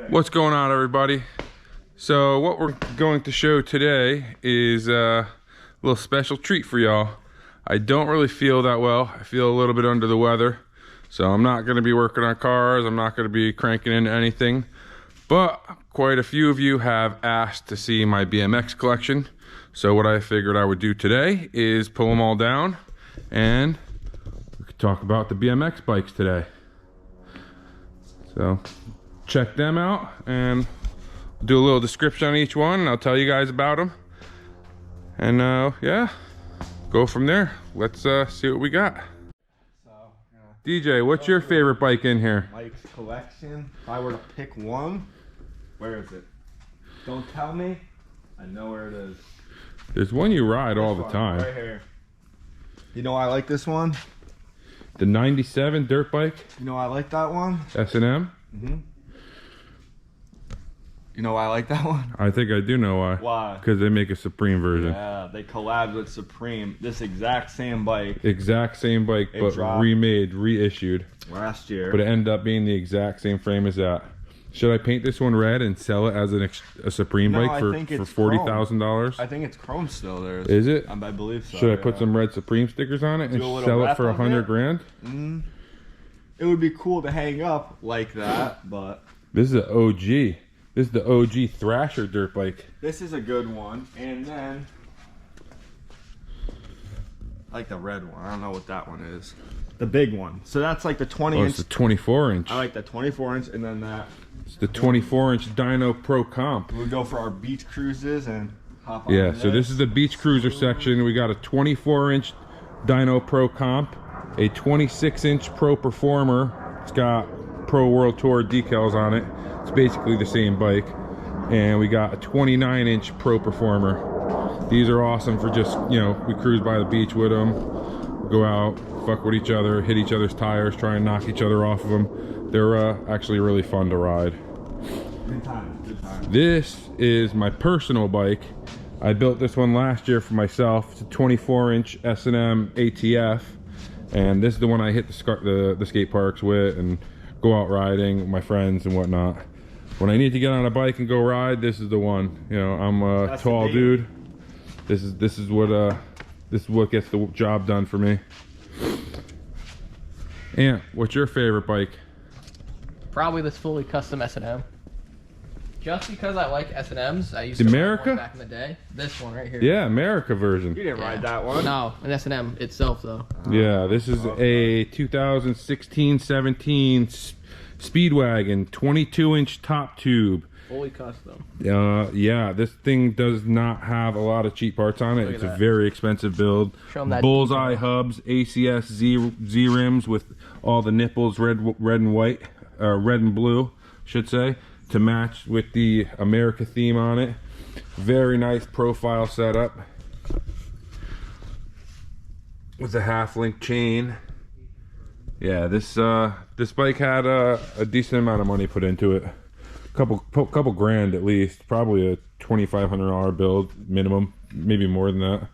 What's going on, everybody? So what we're going to show today is a little special treat for y'all. I don't really feel that well. I feel a little bit under the weather, so I'm not going to be working on cars. I'm not going to be cranking into anything, but quite a few of you have asked to see my BMX collection. So what I figured I would do today is pull them all down, and we could talk about the BMX bikes today. So check them out and do a little description on each one, and I'll tell you guys about them. And yeah, go from there. Let's see what we got. So, DJ, what's your favorite bike in here? Mike's collection. If I were to pick one, where is it? Don't tell me. I know where it is. There's one you ride all the time. Right here. You know why I like this one? The 97 dirt bike. You know why I like that one? S&M. You know why I like that one? I think I do know why. Why? Because they make a Supreme version. Yeah, they collabed with Supreme. This exact same bike. Exact same bike, It but dropped remade, reissued. last year. But it ended up being the exact same frame as that. Should I paint this one red and sell it as a Supreme No, bike I think for it's $40,000? I think it's chrome still there. Is it? I believe so. Should I put some red Supreme stickers on it and Do a little sell it wrap for on $100 it? grand? It would be cool to hang up like that, but This is an OG. This is the OG Thrasher dirt bike. this is a good one. And then I like the red one. I don't know what that one is. The big one. So that's like the 20 Oh, inch. it's the 24 inch. I like the 24 inch, and then that It's the 24 inch Dyno Pro Comp. we go for our beach cruises and hop on. Yeah, so this is the beach cruiser section. We got a 24 inch Dyno Pro Comp, a 26 inch Pro Performer. It's got Pro World Tour decals on it. It's basically the same bike. And we got a 29 inch Pro Performer. These are awesome for just, you know, we cruise by the beach with them, go out, fuck with each other, hit each other's tires, try and knock each other off of them. They're actually really fun to ride. Good time. Good time. This is my personal bike. I built this one last year for myself. It's a 24 inch S&M ATF, and this is the one I hit the skate parks with and go out riding with my friends and whatnot. When I need to get on a bike and go ride, this is the one. You know, I'm a That's tall the dude. This is what gets the job done for me. Ant, what's your favorite bike? Probably this fully custom S&M. Just because I like S&Ms, I used The to ride America? one back in the day. This one right here. Yeah, America version. You didn't ride that one. No, an S&M itself though. Yeah, this is a 2016-17 Speedwagon 22 inch top tube. Fully custom. Yeah, this thing does not have a lot of cheap parts on it. Look It's at a that. very expensive build. Show 'em that Bullseye detail. hubs, ACS Z rims with all the nipples red and white, red and blue, should say, to match with the America theme on it. Very nice profile setup with a half-link chain. Yeah, this bike had a decent amount of money put into it. Couple grand at least. Probably a $2,500 build minimum, maybe more than that.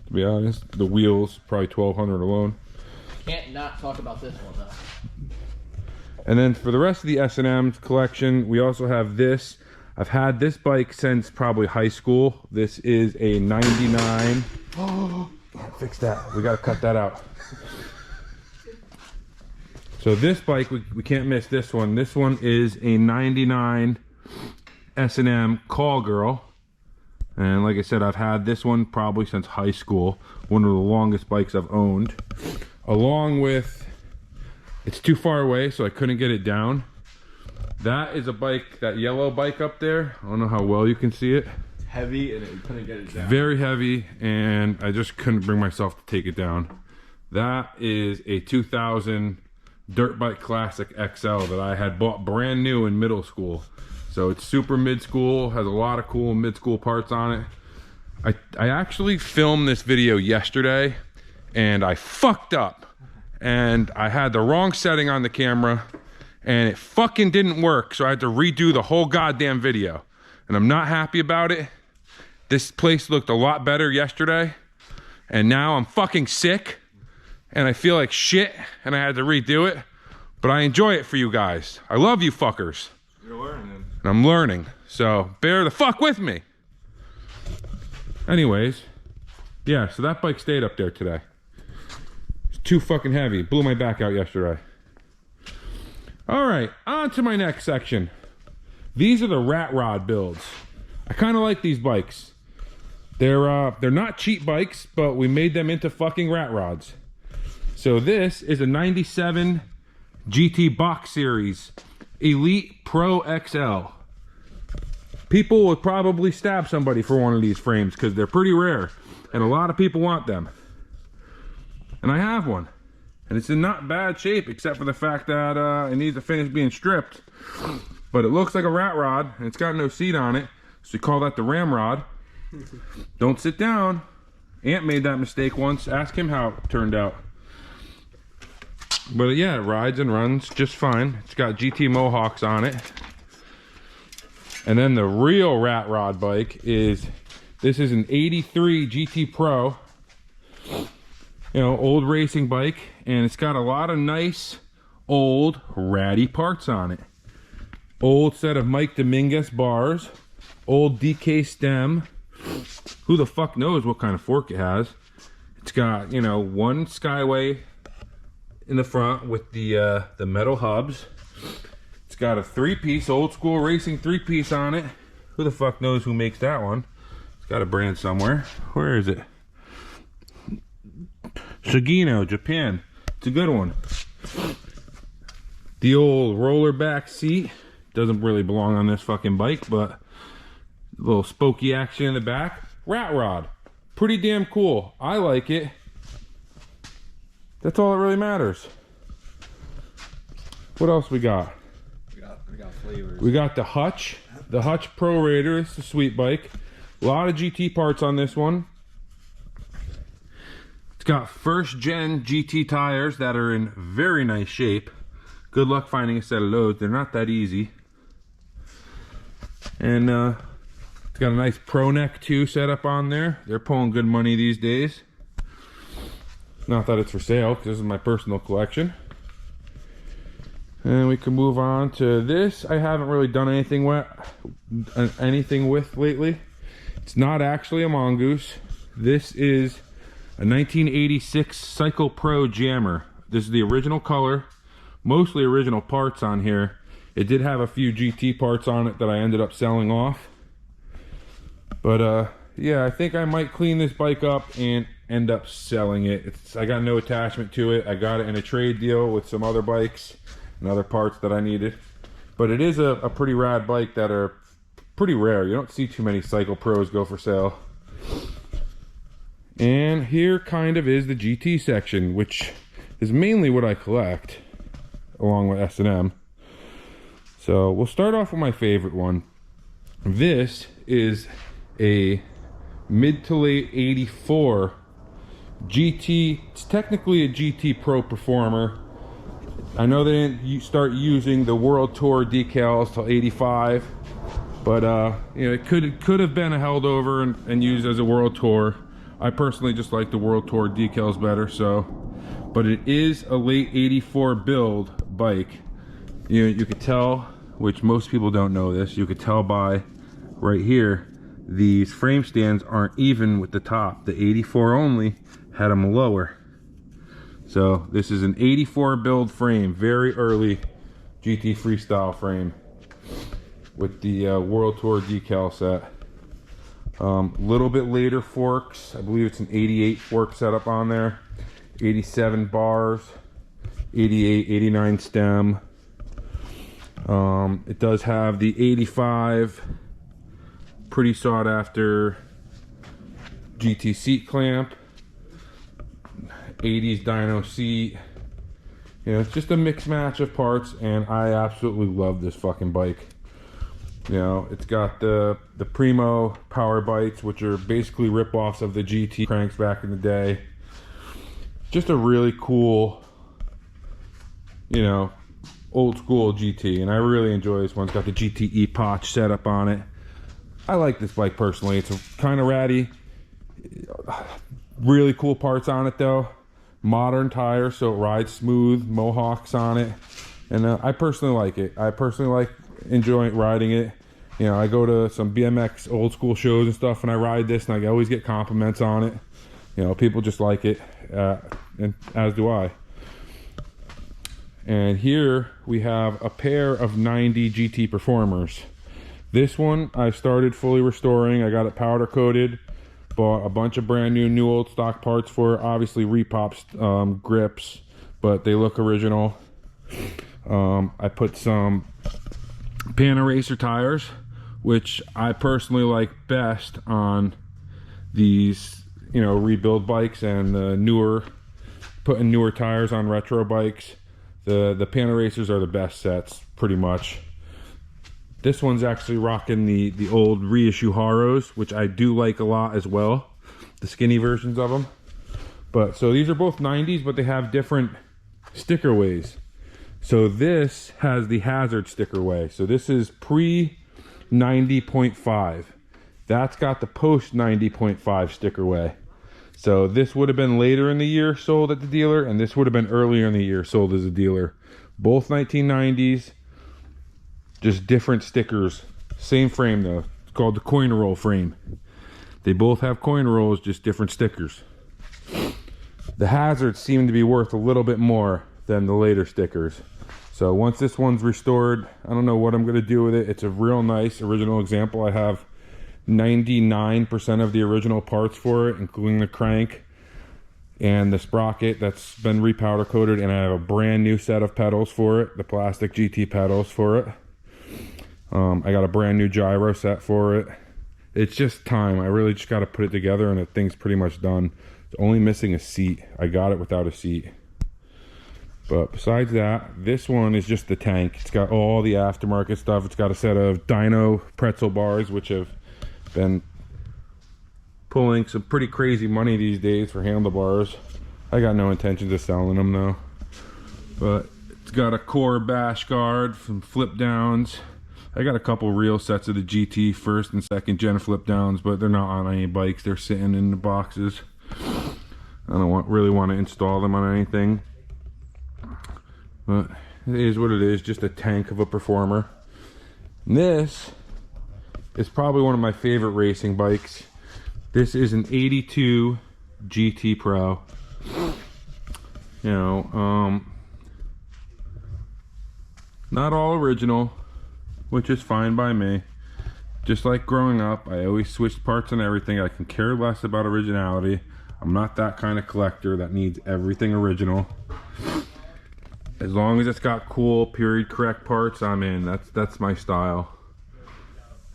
To be honest, the wheels probably $1,200 alone. Can't not talk about this one though. And then for the rest of the S&M collection, we also have this. I've had this bike since probably high school. This is a 99. Oh, fix that. We got to cut that out. So this bike, we can't miss this one. This one is a 99 S&M Call Girl. And like I said, I've had this one probably since high school. One of the longest bikes I've owned. Along with, it's too far away, so I couldn't get it down. That is a bike, that yellow bike up there. I don't know how well you can see it. It's heavy and you couldn't get it down. Very heavy, and I just couldn't bring myself to take it down. That is a 2000 Dirt Bike Classic XL that I had bought brand new in middle school. So it's super mid-school, has a lot of cool mid-school parts on it. I actually filmed this video yesterday, and I fucked up. And I had the wrong setting on the camera, and it fucking didn't work, so I had to redo the whole goddamn video. And I'm not happy about it. This place looked a lot better yesterday, and now I'm fucking sick, and I feel like shit, and I had to redo it. But I enjoy it for you guys. I love you fuckers. You're learning. And I'm learning, so bear the fuck with me. Anyways, yeah, so that bike stayed up there today. It's too fucking heavy. Blew my back out yesterday. All right, on to my next section. These are the rat rod builds. I kind of like these bikes. They're not cheap bikes, but we made them into fucking rat rods. So this is a 97 GT Box Series Elite Pro XL. People would probably stab somebody for one of these frames because they're pretty rare and a lot of people want them. And I have one. And it's in not bad shape except for the fact that it needs to finish being stripped. But it looks like a rat rod and it's got no seat on it. So we call that the ramrod. Don't sit down. Ant made that mistake once. Ask him how it turned out. But yeah, it rides and runs just fine. It's got GT Mohawks on it. And then the real rat rod bike is, this is an 83 GT Pro. You know, old racing bike. And it's got a lot of nice, old, ratty parts on it. Old set of Mike Dominguez bars. Old DK stem. Who the fuck knows what kind of fork it has. It's got, you know, one Skyway in the front with the metal hubs. It's got a 3-piece, old school racing 3-piece on it. Who the fuck knows who makes that one? It's got a brand somewhere. Where is it? Shigino, Japan. It's a good one. The old roller back seat. Doesn't really belong on this fucking bike, but a little spokey action in the back. Rat rod. Pretty damn cool. I like it. That's all that really matters. What else we got? We got flavors. We got the Hutch Pro Raider. It's a sweet bike. A lot of GT parts on this one. It's got first gen GT tires that are in very nice shape. Good luck finding a set of those. They're not that easy. And it's got a nice Pro Neck 2 setup on there. They're pulling good money these days. Not that it's for sale, because this is my personal collection. And we can move on to this. I haven't really done anything with lately. It's not actually a Mongoose. This is a 1986 Cycle Pro Jammer. This is the original color. Mostly original parts on here. It did have a few GT parts on it that I ended up selling off. But yeah, I think I might clean this bike up and end up selling it. I got no attachment to it. I got it in a trade deal with some other bikes and other parts that I needed. But it is a pretty rad bike that are pretty rare. You don't see too many Cycle Pros go for sale. And here kind of is the GT section, which is mainly what I collect, along with S&M. So we'll start off with my favorite one. This is a mid to late 84 GT. It's technically a GT Pro Performer. I know they didn't start using the World Tour decals till 85, but you know, it could have been held over and used as a World Tour. I personally just like the World Tour decals better, so. But it is a late 84 build bike. You could tell, which most people don't know this, you could tell by right here, these frame stands aren't even with the top. The 84 only had them lower. So this is an 84 build frame, very early GT Freestyle frame with the World Tour decal set. Little bit later forks. I believe it's an 88 fork setup on there. 87 bars, 88, 89 stem. It does have the 85 pretty sought after GT seat clamp, 80s dyno seat. You know, it's just a mixed match of parts, and I absolutely love this fucking bike. You know, it's got the Primo power bites, which are basically rip-offs of the GT cranks back in the day. Just a really cool, you know, old school GT, and I really enjoy this one. It's got the GT Epoch setup on it. I like this bike personally. It's kind of ratty. Really cool parts on it though. Modern tires, so it rides smooth. Mohawks on it, and I personally like it. I personally like enjoy riding it. You know, I go to some BMX old school shows and stuff, and I ride this, and I always get compliments on it. You know, people just like it, and as do I. And here we have a pair of 90 GT Performers. This one I started fully restoring. I got it powder coated, bought a bunch of brand new old stock parts for it. Obviously repop grips, but they look original. I put some Pan Racer tires, which I personally like best on these, you know, rebuild bikes, and the putting newer tires on retro bikes. The Pan Racers are the best sets, pretty much. This one's actually rocking the old reissue Haros, which I do like a lot as well, the skinny versions of them. But so these are both 90s, but they have different sticker ways. So this has the Hazard sticker way. So this is pre 90.5. That's got the post 90.5 sticker way. So this would have been later in the year sold at the dealer, and this would have been earlier in the year sold as a dealer. Both 1990s, just different stickers. Same frame though. It's called the coin roll frame. They both have coin rolls, just different stickers. The Hazards seem to be worth a little bit more than the later stickers. So once this one's restored, I don't know what I'm going to do with it. It's a real nice original example. I have 99% of the original parts for it, including the crank and the sprocket that's been repowder coated, and I have a brand new set of pedals for it, the plastic GT pedals for it. I got a brand new gyro set for it. It's just time. I really just got to put it together, and the thing's pretty much done. It's only missing a seat. I got it without a seat. But besides that, this one is just the tank. It's got all the aftermarket stuff. It's got a set of dyno pretzel bars, which have been pulling some pretty crazy money these days for handlebars. I got no intentions of selling them though. But it's got a core bash guard from flip downs. I got a couple real sets of the GT first and second gen flip downs, but they're not on any bikes. They're sitting in the boxes. I don't really want to install them on anything. But it is what it is, just a tank of a Performer. And this is probably one of my favorite racing bikes. This is an 82 GT Pro. You know, not all original, which is fine by me. Just like growing up, I always switched parts on everything. I can care less about originality. I'm not that kind of collector that needs everything original. As long as it's got cool period correct parts, I'm in. That's my style.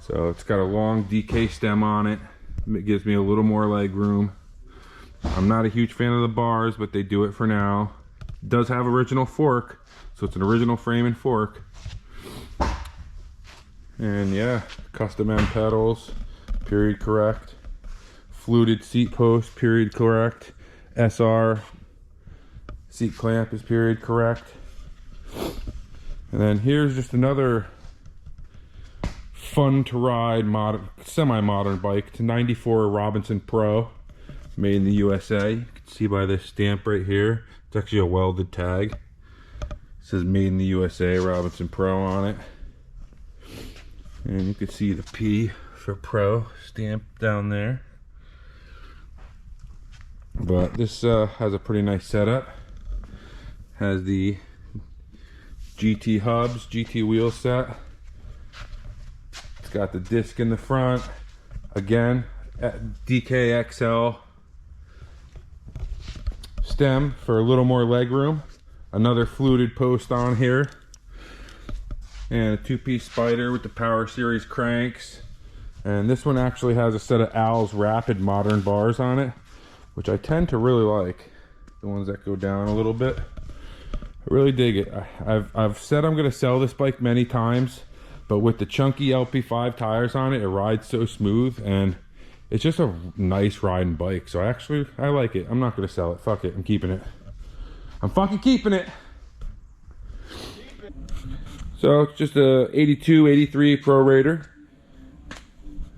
So it's got a long DK stem on it. It gives me a little more leg room. I'm not a huge fan of the bars, but they do it for now. It does have original fork, so it's an original frame and fork. And yeah, custom M pedals, period correct. Fluted seat post, period correct. SR seat clamp is period correct. And then here's just another fun to ride modern, semi-modern bike. It's a 94 Robinson Pro, made in the USA. You can see by this stamp right here. It's actually a welded tag. It says made in the USA Robinson Pro on it. And you can see the P for Pro stamped down there. But this has a pretty nice setup. Has the GT hubs, GT wheel set. It's got the disc in the front. Again, DKXL stem for a little more leg room. Another fluted post on here. And a two-piece spider with the Power Series cranks. And this one actually has a set of Al's Rapid Modern bars on it, which I tend to really like. The ones that go down a little bit. I really dig it. I've said I'm going to sell this bike many times, but with the chunky LP5 tires on it, it rides so smooth, and it's just a nice riding bike. So I like it. I'm not going to sell it. Fuck it. I'm keeping it. I'm fucking keeping it. So it's just a 82, 83 Pro Raider.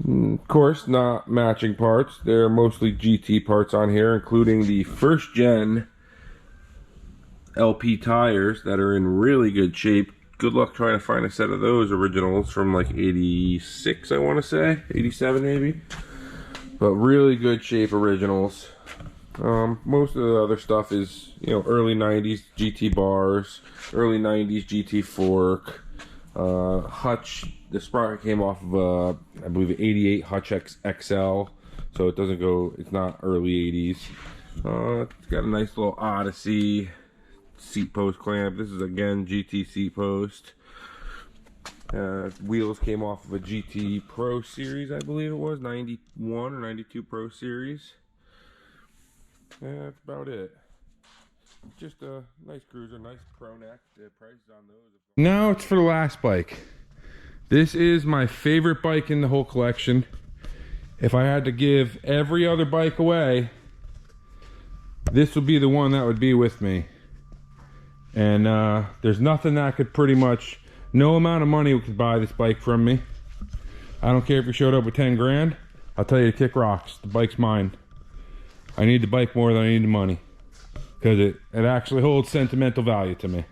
Of course, not matching parts. They're mostly GT parts on here, including the first gen LP tires that are in really good shape. good luck trying to find a set of those originals from like 86, I want to say, 87 maybe. But really good shape originals. Most of the other stuff is, you know, early 90s GT bars, early 90s GT fork. Hutch, the sprocket came off of I believe an 88 Hutch XL, so it doesn't go, it's not early 80s. It's got a nice little Odyssey seat post clamp. This is again GT seat post. Wheels came off of a GT Pro Series, I believe it was 91 or 92 Pro Series. That's about it. Just a nice cruiser, nice pro neck. The prices on those. Now it's for the last bike. This is my favorite bike in the whole collection. If I had to give every other bike away, this would be the one that would be with me. And there's nothing that could pretty much, no amount of money could buy this bike from me. I don't care if you showed up with 10 grand. I'll tell you to kick rocks. The bike's mine. I need the bike more than I need the money. Because it actually holds sentimental value to me.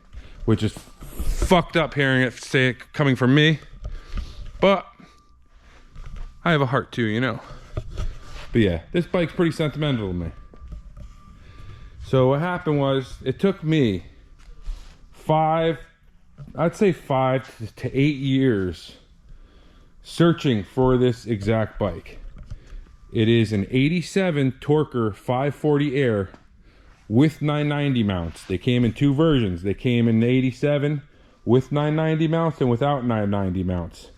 Which is fucked up hearing it say it coming from me. But I have a heart too, you know. But yeah, this bike's pretty sentimental to me. So what happened was, it took me 5 to 8 years searching for this exact bike. It is an 87 Torker 540 Air with 990 mounts. They came in two versions. They came in the 87 with 990 mounts and without 990 mounts.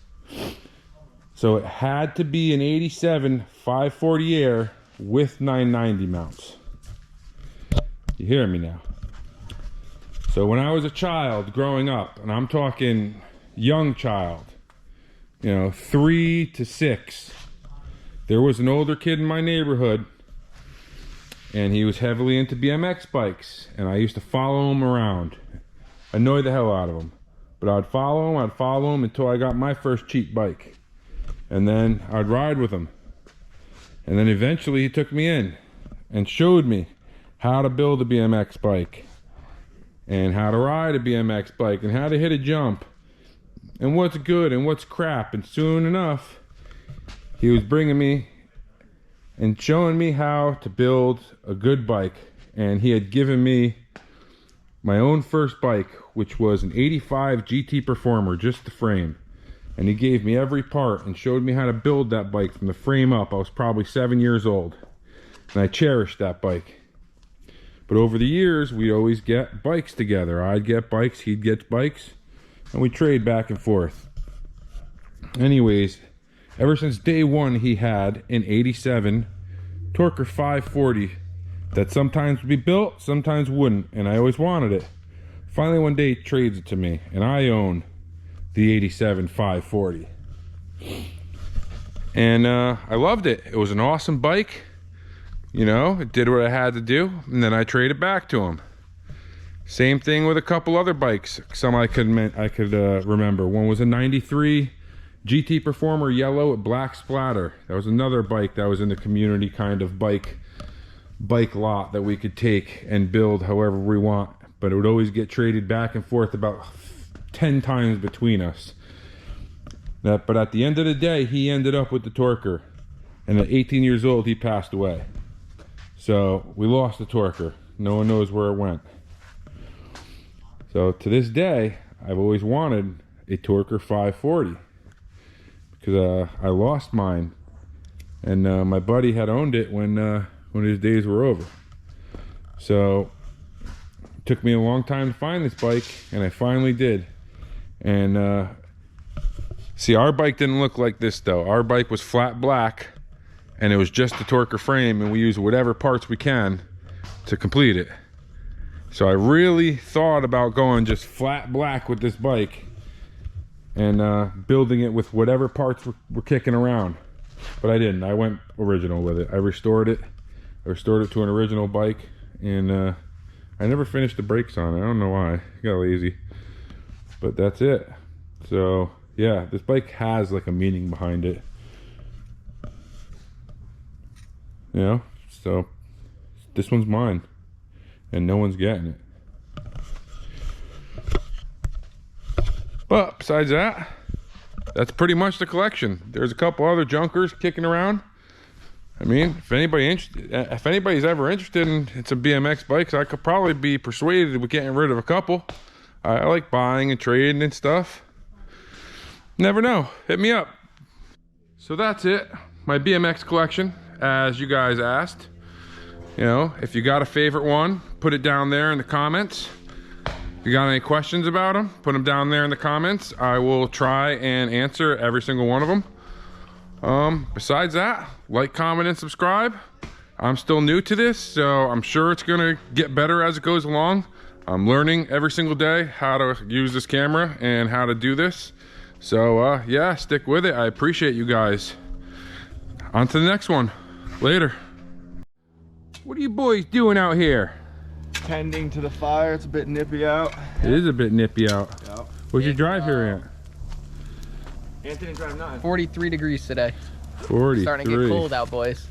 So it had to be an 87 540 Air with 990 mounts. You hear me now? So when I was a child growing up, and I'm talking young child, you know, 3 to 6, there was an older kid in my neighborhood, and he was heavily into BMX bikes, and I used to follow him around. Annoyed the hell out of him. But I'd follow him until I got my first cheap bike. And then I'd ride with him. And then eventually he took me in and showed me how to build a BMX bike, and how to ride a BMX bike, and how to hit a jump, and what's good and what's crap. And soon enough, he was bringing me and showing me how to build a good bike. And he had given me my own first bike, which was an 85 GT Performer, just the frame. And he gave me every part and showed me how to build that bike from the frame up. I was probably 7 years old, and I cherished that bike. But over the years, we'd always get bikes together. I'd get bikes, he'd get bikes, and we'd trade back and forth. Anyways, ever since day one, he had an 87 Torker 540 that sometimes would be built, sometimes wouldn't, and I always wanted it. Finally, one day, he trades it to me, and I own the 87 540. And I loved it. It was an awesome bike. You know, it did what I had to do, and then I traded back to him. Same thing with a couple other bikes. Some I could remember. One was a 93 GT Performer yellow with black splatter. That was another bike that was in the community kind of bike lot that we could take and build however we want. But it would always get traded back and forth about 10 times between us. But at the end of the day, he ended up with the Torker. And at 18 years old, he passed away. So we lost the Torker. No one knows where it went. So to this day, I've always wanted a Torker 540. Because I lost mine. And my buddy had owned it when his days were over. So it took me a long time to find this bike, and I finally did. And see, our bike didn't look like this though. Our bike was flat black, and it was just the Torker frame, and we used whatever parts we can to complete it. So I really thought about going just flat black with this bike and building it with whatever parts were kicking around. But I didn't. I went original with it. I restored it. I restored it to an original bike, and I never finished the brakes on it. I don't know why. I got lazy. But that's it. So yeah, this bike has like a meaning behind it. You know, so this one's mine, and no one's getting it. But besides that, that's pretty much the collection. There's a couple other junkers kicking around. I mean, if anybody's ever interested in some BMX bikes, I could probably be persuaded with getting rid of a couple. I like buying and trading and stuff. Never know. Hit me up. So that's it. My BMX collection, as you guys asked. You know, if you got a favorite one, put it down there in the comments. If you got any questions about them, put them down there in the comments. I will try and answer every single one of them. Besides that, like, comment, and subscribe. I'm still new to this, so I'm sure it's gonna get better as it goes along. I'm learning every single day how to use this camera and how to do this. So yeah, stick with it. I appreciate you guys. On to the next one. Later. What are you boys doing out here? Tending to the fire. It's a bit nippy out. It is a bit nippy out. Yep. What'd you drive here Anthony drive 9. 43 degrees today. 43. Starting to get cold out, boys.